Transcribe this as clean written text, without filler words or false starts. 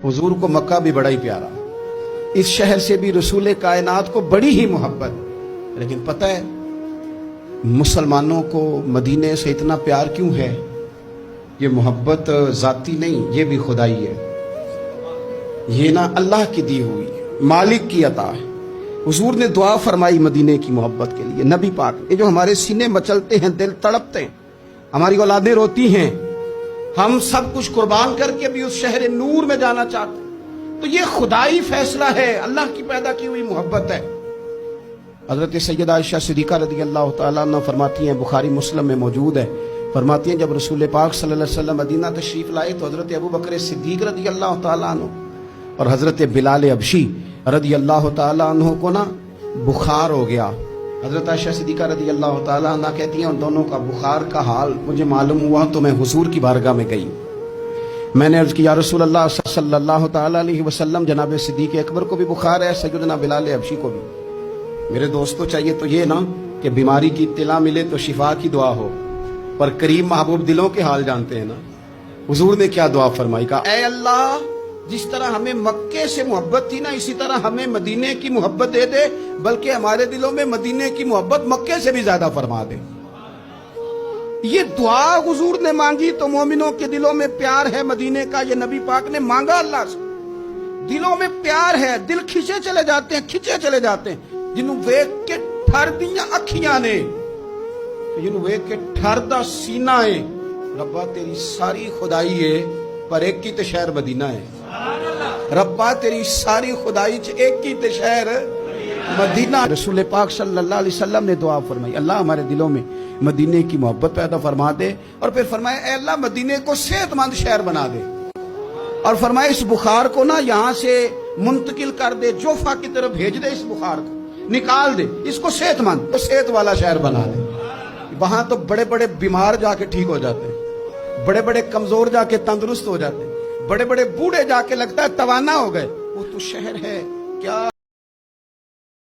हुजूर को मक्का भी बड़ा ही प्यारा, इस शहर से भी रसूल कायनात को बड़ी ही मोहब्बत। लेकिन पता है मुसलमानों को मदीने से इतना प्यार क्यों है? ये मोहब्बत जाती नहीं, ये भी खुदाई है। ये ना अल्लाह की दी हुई, मालिक की अता है। हुजूर ने दुआ फरमाई मदीने की मोहब्बत के लिए। नबी पाक ये जो हमारे सीने मचलते हैं, दिल तड़पते हैं, हमारी औलादें रोती हैं, हम सब कुछ कुर्बान करके भी उस शहर नूर में जाना चाहते हैं, तो ये खुदाई फैसला है, अल्लाह की पैदा की हुई मोहब्बत है। हजरत सैयदा आयशा सिद्दीका रज़ी अल्लाह तआला अन्हा फरमाती हैं, बुखारी मुस्लिम में मौजूद है, फरमाती हैं जब रसूल पाक सल्लल्लाहु अलैहि वसल्लम मदीना तशरीफ लाए तो हजरत अबू बकर सिद्दीक रज़ी अल्लाह तआला अन्हु और हजरत बिलाल अबशी रज़ी अल्लाह तआला अन्हु को ना बुखार हो गया। हजरत आयशा सिद्दीका रज़ी अल्लाह तआला अन्हा कहती हैं उन दोनों का बुखार का हाल मुझे मालूम हुआ तो मैं हुजूर की बारगाह में गई। मैंने अर्ज किया रसूल अल्लाह सल्लल्लाहु तआला अलैहि वसल्लम, जनाब सिद्दीक अकबर को भी बुखार है, सैयदना बिलाल अबशी को भी। मेरे दोस्तों चाहिए तो ये ना कि बीमारी की इत्तिला मिले तो शिफा की दुआ हो, पर करीम महबूब दिलों के हाल जानते हैं ना। हुजूर ने क्या दुआ फरमाई, कहा ऐ अल्लाह जिस तरह हमें मक्के से मोहब्बत थी ना, इसी तरह हमें मदीने की मोहब्बत दे दे, बल्कि हमारे दिलों में मदीने की मोहब्बत मक्के से भी ज्यादा फरमा दे। ये दुआ हुजूर ने मांगी तो मोमिनों के दिलों में प्यार है मदीने का, ये नबी पाक ने मांगा अल्लाह से। दिलों में प्यार है, दिल खिंचे चले जाते हैं, खिंचे चले जाते हैं। जिन्हों वेख के ठर दियां अखियां ने, जिन्हों वेख के ठरदा सीना है, रब्बा तेरी सारी खुदाई है पर एक की ते शहर मदीना है। रब्बा तेरी सारी खुदाई च एक की ते शहर मदीना। रसूल पाक सल्लल्लाहु अलैहि वसल्लम ने दुआ फरमाई, अल्लाह हमारे दिलों में मदीने की मोहब्बत पैदा फरमा दे, और फिर फरमाया ऐ अल्लाह मदीने को सेहतमंद शहर बना दे, और फरमाया इस बुखार को ना यहाँ से मुंतकिल कर दे, जोफा की तरफ भेज दे, इस बुखार को निकाल दे, इसको सेहतमंद, तो सेहत वाला शहर बना दे। वहां तो बड़े बड़े बीमार जाके ठीक हो जाते हैं, बड़े बड़े कमजोर जाके तंदुरुस्त हो जाते हैं, बड़े बड़े बूढ़े जाके लगता है तवाना हो गए। वो तो शहर है क्या